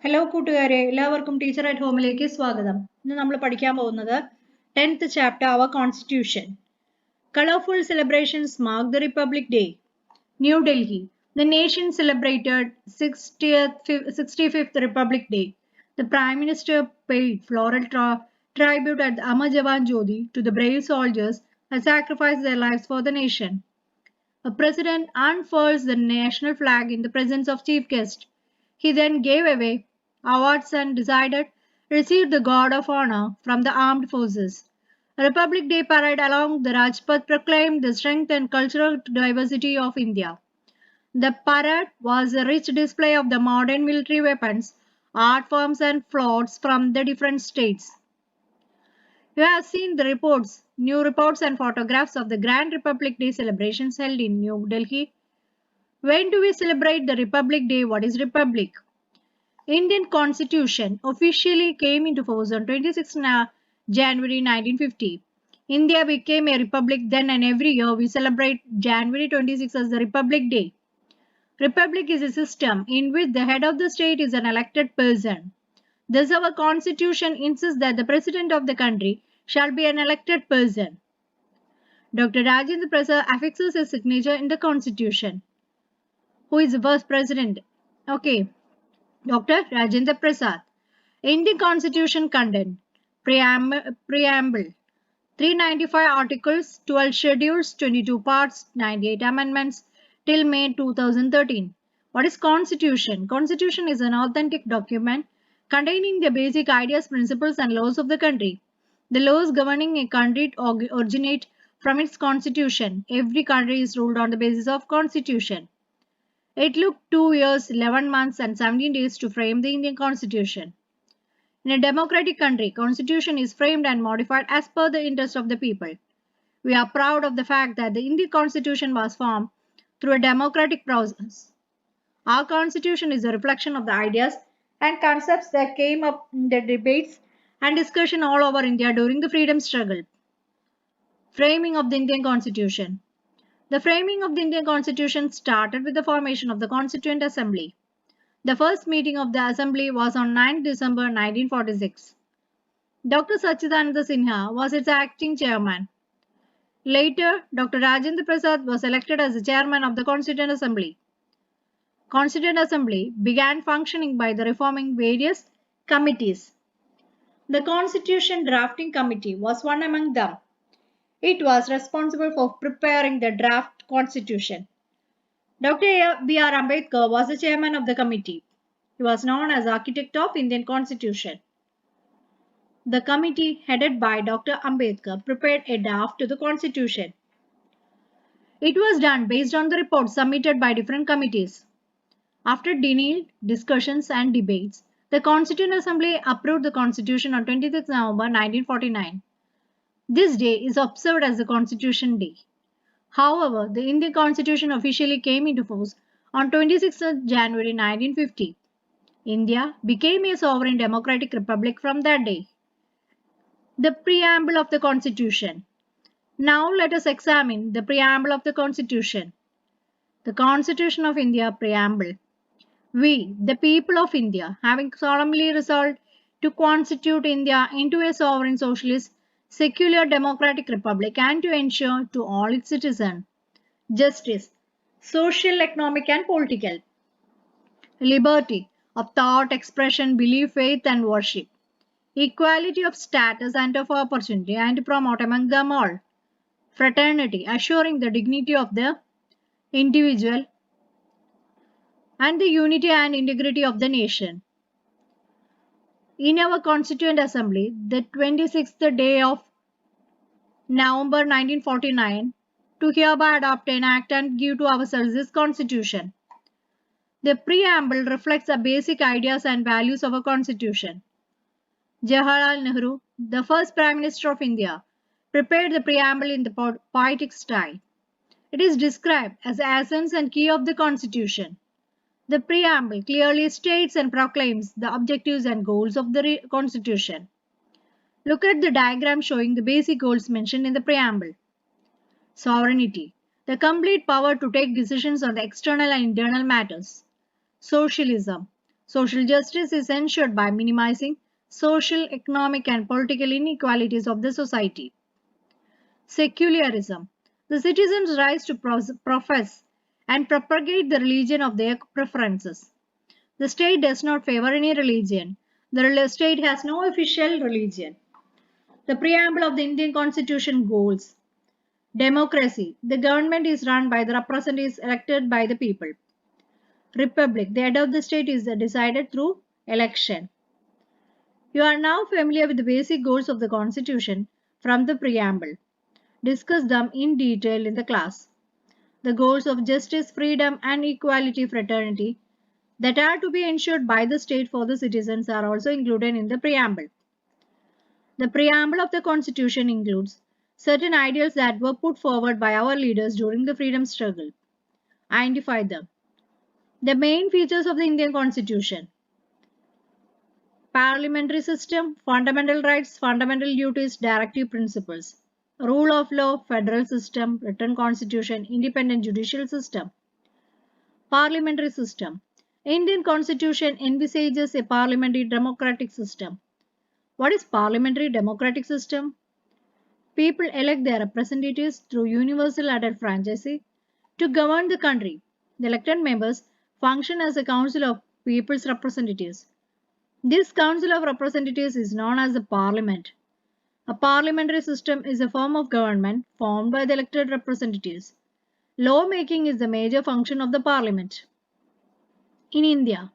Hello കൂട്ടുകാരെ, എല്ലാവർക്കും teacher at ഹോമിലേക്ക് സ്വാഗതം. ഇന്ന് നമ്മൾ പഠിക്കാൻ പോകുന്നത് 10th chapter our constitution. Colorful celebrations mark the Republic Day. New Delhi. The nation celebrated 65th Republic Day. The Prime Minister paid floral tribute at the Amar Jawan Jyoti to the brave soldiers who sacrificed their lives for the nation. A president unfurls the national flag in the presence of chief guest. He then gave away awards and received the Guard of Honor from the armed forces. A Republic Day parade along the Rajpath proclaimed the strength and cultural diversity of India. The parade was a rich display of the modern military weapons, art forms and floats from the different states. You have seen the new reports and photographs of the Grand Republic Day celebrations held in New Delhi. When do we celebrate the Republic Day? What is Republic? Indian Constitution officially came into force on 26 January 1950. India became a republic then, and every year we celebrate January 26 as the Republic Day. Republic is a system in which the head of the state is an elected person. Thus, our Constitution insists that the President of the country shall be an elected person. Dr. Rajendra Prasad affixes his signature in the Constitution. Who is the first president? Okay. Dr. Rajendra Prasad. Indian Constitution content. Preamble. 395 articles, 12 schedules, 22 parts, 98 amendments till May 2013. What is Constitution? Constitution is an authentic document containing the basic ideas, principles and laws of the country. The laws governing a country originate from its constitution. Every country is ruled on the basis of constitution. It took 2 years, 11 months and 17 days to frame the Indian Constitution. In a democratic country, Constitution is framed and modified as per the interest of the people. We are proud of the fact that the Indian Constitution was formed through a democratic process. Our Constitution is a reflection of the ideas and concepts that came up in the debates and discussion all over India during the freedom struggle. Framing of the Indian Constitution. The framing of the Indian Constitution started with the formation of the Constituent Assembly. The first meeting of the Assembly was on 9 December 1946. Dr. Sachidananda Sinha was its acting chairman. Later, Dr. Rajendra Prasad was elected as the chairman of the Constituent Assembly. Constituent Assembly began functioning by the reforming various committees. The Constitution Drafting Committee was one among them. It was responsible for preparing the draft constitution. Dr. B.R. Ambedkar was the chairman of the committee. He was known as architect of Indian Constitution. The committee headed by Dr. Ambedkar prepared a draft to the constitution. It was done based on the reports submitted by different committees. After detailed discussions and debates, the Constituent Assembly approved the constitution on 26 November 1949. This day is observed as the Constitution Day. However, the Indian Constitution officially came into force on 26 January 1950. India became a sovereign democratic republic from that day. The preamble of the Constitution. Now let us examine the preamble of the Constitution. The Constitution of India Preamble. We, the people of India, having solemnly resolved to constitute India into a sovereign socialist secular democratic republic and to ensure to all its citizens justice, social, economic and political, liberty of thought, expression, belief, faith and worship, equality of status and of opportunity, and to promote among them all fraternity, assuring the dignity of the individual and the unity and integrity of the nation. In our Constituent Assembly, the 26th day of November 1949, to hereby adopt, enact and give to ourselves this Constitution. The preamble reflects the basic ideas and values of our Constitution. Jawaharlal Nehru, the first Prime Minister of India, prepared the preamble in the poetic style. It is described as the essence and key of the Constitution. The preamble clearly states and proclaims the objectives and goals of the Constitution. Look at the diagram showing the basic goals mentioned in the preamble. Sovereignty, the complete power to take decisions on the external and internal matters. Socialism, Social justice is ensured by minimizing social, economic, and political inequalities of the society. Secularism. The citizens' rise to profess and propagate the religion of their preferences. The state does not favor any religion. The state has no official religion. The preamble of the Indian Constitution goals. Democracy. The government is run by the representatives elected by the people. Republic. The head of the state is decided through election. You are now familiar with the basic goals of the Constitution from the preamble. Discuss them in detail in the class. The goals of justice, freedom, and equality, fraternity that are to be ensured by the state for the citizens are also included in the preamble. The preamble of the Constitution includes certain ideals that were put forward by our leaders during the freedom struggle. Identify them. The main features of the Indian Constitution: parliamentary system, fundamental rights, fundamental duties, directive principles, rule of law, federal system, written constitution, independent judicial system. Parliamentary system. Indian Constitution envisages a parliamentary democratic system. What is parliamentary democratic system? People elect their representatives through universal adult franchise to govern the country. The elected members function as a council of people's representatives. This council of representatives is known as the parliament. A parliamentary system is a form of government formed by the elected representatives. Lawmaking is the major function of the parliament. In India,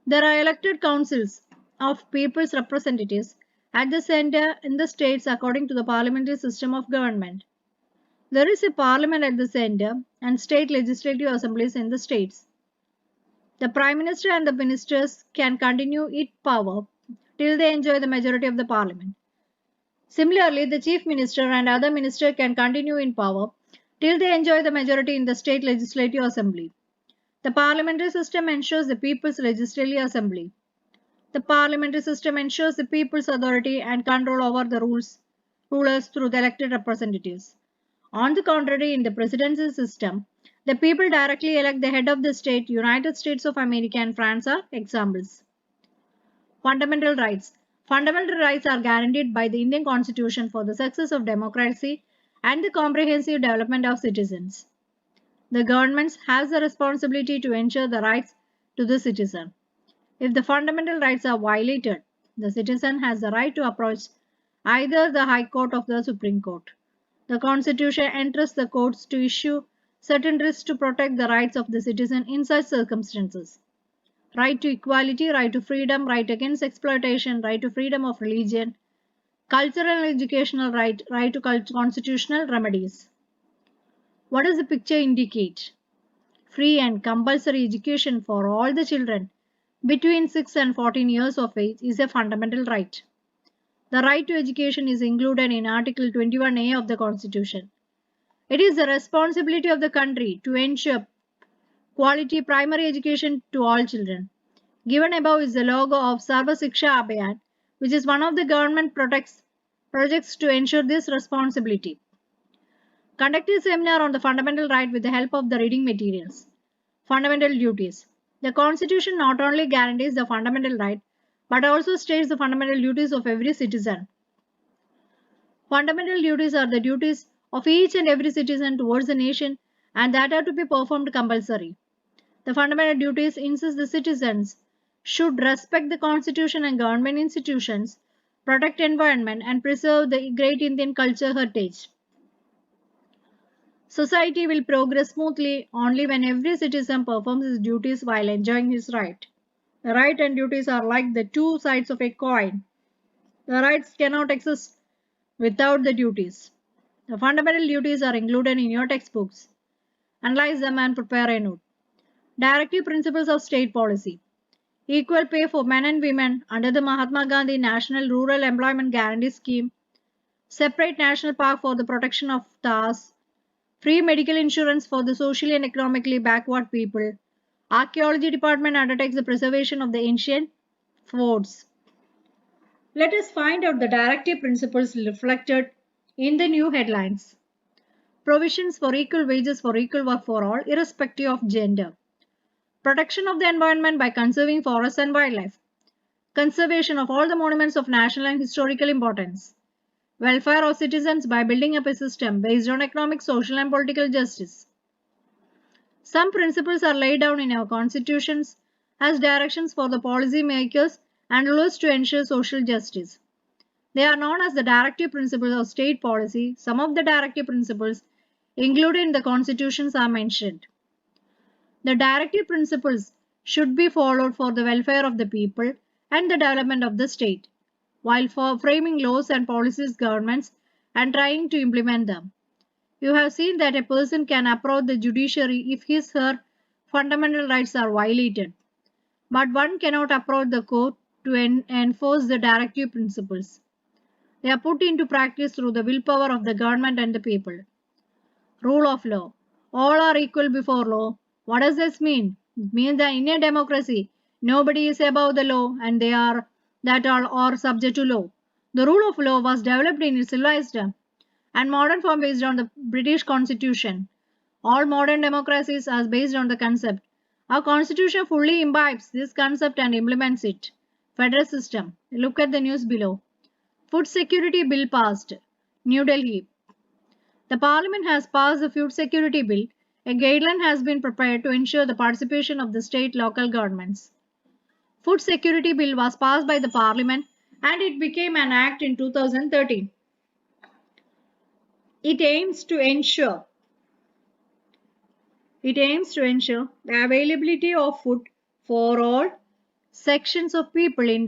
there are elected councils of people's representatives at the center in the states according to the parliamentary system of government. There is a parliament at the center and state legislative assemblies in the states. The Prime Minister and the ministers can continue its power till they enjoy the majority of the parliament. Similarly, the Chief Minister and other ministers can continue in power till they enjoy the majority in the state legislative assembly. The parliamentary system ensures the people's legislative assembly. The parliamentary system ensures the people's authority and control over the rulers through the elected representatives. On the contrary, in the presidency system, the people directly elect the head of the state. United States of America and France are examples. Fundamental rights. Fundamental rights are guaranteed by the Indian Constitution for the success of democracy and the comprehensive development of citizens. The government has the responsibility to ensure the rights to the citizen. If the fundamental rights are violated, the citizen has the right to approach either the High Court or the Supreme Court. The Constitution entrusts the courts to issue certain writs to protect the rights of the citizen in such circumstances. Right to equality, right to freedom, right against exploitation, right to freedom of religion, cultural and educational right, right to constitutional remedies. What does the picture indicate? Free and compulsory education for all the children between 6 and 14 years of age is a fundamental right. The right to education is included in Article 21A of the Constitution. It is the responsibility of the country to ensure quality primary education to all children. Given above is the logo of Sarva Shiksha Abhiyan, which is one of the government projects to ensure this responsibility. Conduct a seminar on the fundamental right with the help of the reading materials. Fundamental duties. The Constitution not only guarantees the fundamental right, but also states the fundamental duties of every citizen. Fundamental duties are the duties of each and every citizen towards the nation and that are to be performed compulsory. The fundamental duties insist the citizens should respect the Constitution and government institutions, protect environment and preserve the great Indian culture heritage. Society will progress smoothly only when every citizen performs his duties while enjoying his right. The right and duties are like the two sides of a coin. The rights cannot exist without the duties. The fundamental duties are included in your textbooks. Analyze them and prepare a note. Directive principles of state policy. Equal pay for men and women under the Mahatma Gandhi National Rural Employment Guarantee Scheme. Separate national park for the protection of stars. Free medical insurance for the socially and economically backward people. Archaeology department undertakes the preservation of the ancient forts. Let us find out the directive principles reflected in the new headlines. Provisions for equal wages for equal work for all, irrespective of gender. protection of the environment by conserving forests and wildlife, conservation of all the monuments of national and historical importance, welfare of citizens by building up a system based on economic, social, and political justice. Some principles are laid down in our constitutions as directions for the policy makers and rulers to ensure social justice. They are known as the directive principles of state policy. Some of the directive principles included in the constitutions are mentioned. The directive principles should be followed for the welfare of the people and the development of the state, while for framing laws and policies governments and trying to implement them. You have seen that a person can approach the judiciary if his/her fundamental rights are violated, but one cannot approach the court to enforce the directive principles. They are put into practice through the willpower of the government and the people. Rule of law. All are equal before law. What does this mean? It means that in a democracy, nobody is above the law and they are that all are subject to law. The rule of law was developed in its civilized and modern form based on the British Constitution. All modern democracies are based on the concept. Our constitution fully imbibes this concept and implements it. Federal system. Look at the news below. Food Security Bill passed. New Delhi. The Parliament has passed the Food Security Bill. A guideline has been prepared to ensure the participation of the state local governments. Food Security Bill was passed by the Parliament and it became an act in 2013. It aims to ensure the availability of food for all sections of people in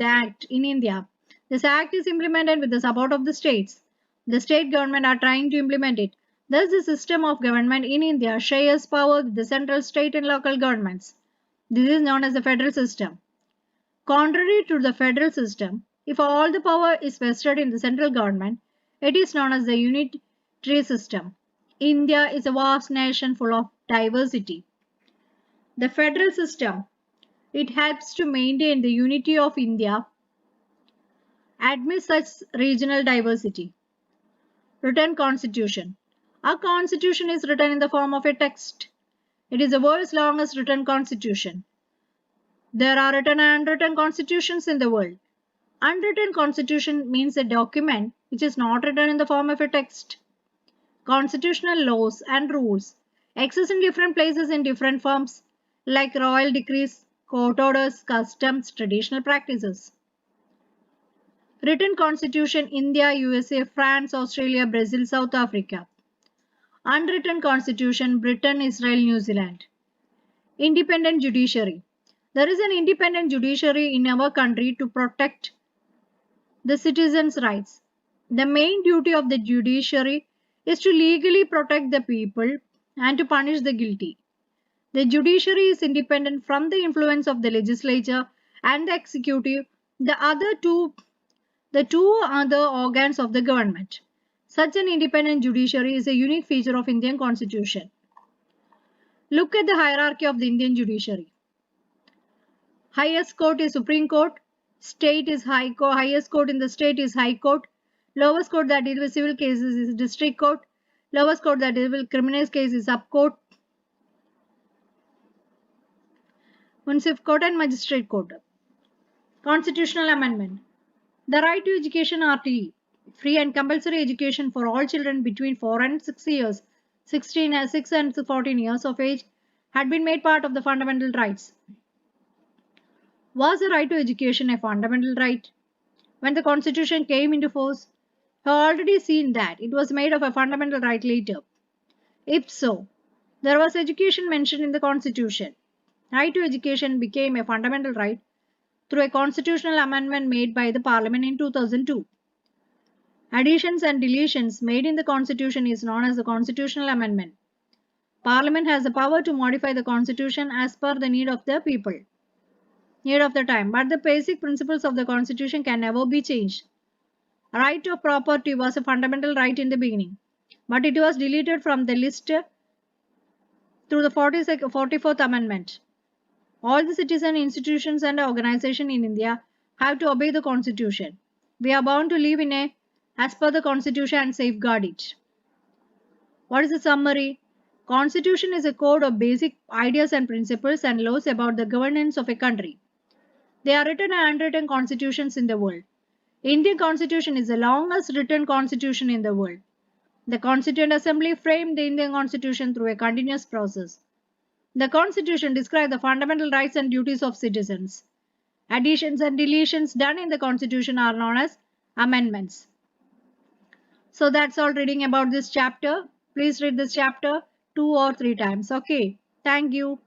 India. This act is implemented with the support of the states. The state government are trying to implement it. Thus, the system of government in India shares power with the central, state and local governments. This is known as the federal system. Contrary to the federal system, if all the power is vested in the central government, it is known as the unitary system. India is a vast nation full of diversity. The federal system, it helps to maintain the unity of India amidst such regional diversity. Written Constitution. Our Constitution is written in the form of a text. It is the world's longest written constitution. There are written and unwritten constitutions in the world. Unwritten constitution means a document which is not written in the form of a text. Constitutional laws and rules exist in different places in different forms, like royal decrees, court orders, customs, traditional practices. Written Constitution India, USA, France, Australia, Brazil, South Africa. Unwritten Constitution Britain, Israel, New Zealand. Independent Judiciary. There is an independent judiciary in our country to protect the citizens' rights. The main duty of the judiciary is to legally protect the people and to punish the guilty. The judiciary is independent from the influence of the legislature and the executive, the two other organs of the government. Such an independent judiciary is a unique feature of Indian Constitution. Look at the hierarchy of the Indian judiciary. Highest court is Supreme Court, state is High Court, highest court in the state is High Court, lowest court that deals with civil cases is District Court, lowest court that deals with criminal cases is Sub Court, Municipal Court and Magistrate Court. Constitutional Amendment. The right to education RTE, free and compulsory education for all children between 4 and 6 years, 6 and 14 years of age, had been made part of the fundamental rights. Was the right to education a fundamental right? When the Constitution came into force, we have already seen that it was made of a fundamental right later. If so, there was education mentioned in the Constitution. Right to education became a fundamental right through a constitutional amendment made by the Parliament in 2002. Additions and deletions made in the Constitution is known as the constitutional amendment. Parliament has the power to modify the Constitution as per the need of the people, need of the time, but the basic principles of the Constitution can never be changed. Right of property was a fundamental right in the beginning, but it was deleted from the list through the 44th Amendment. All the citizen institutions and organizations in India have to obey the Constitution. We are bound to live as per the Constitution and safeguard it. What is the summary? Constitution is a code of basic ideas and principles and laws about the governance of a country. There are written and unwritten constitutions in the world. Indian Constitution is the longest written constitution in the world. The Constituent Assembly framed the Indian Constitution through a continuous process. The Constitution describes the fundamental rights and duties of citizens. Additions and deletions done in the Constitution are known as amendments. So that's all reading about this chapter. Please read this chapter 2 or 3 times. Okay. Thank you.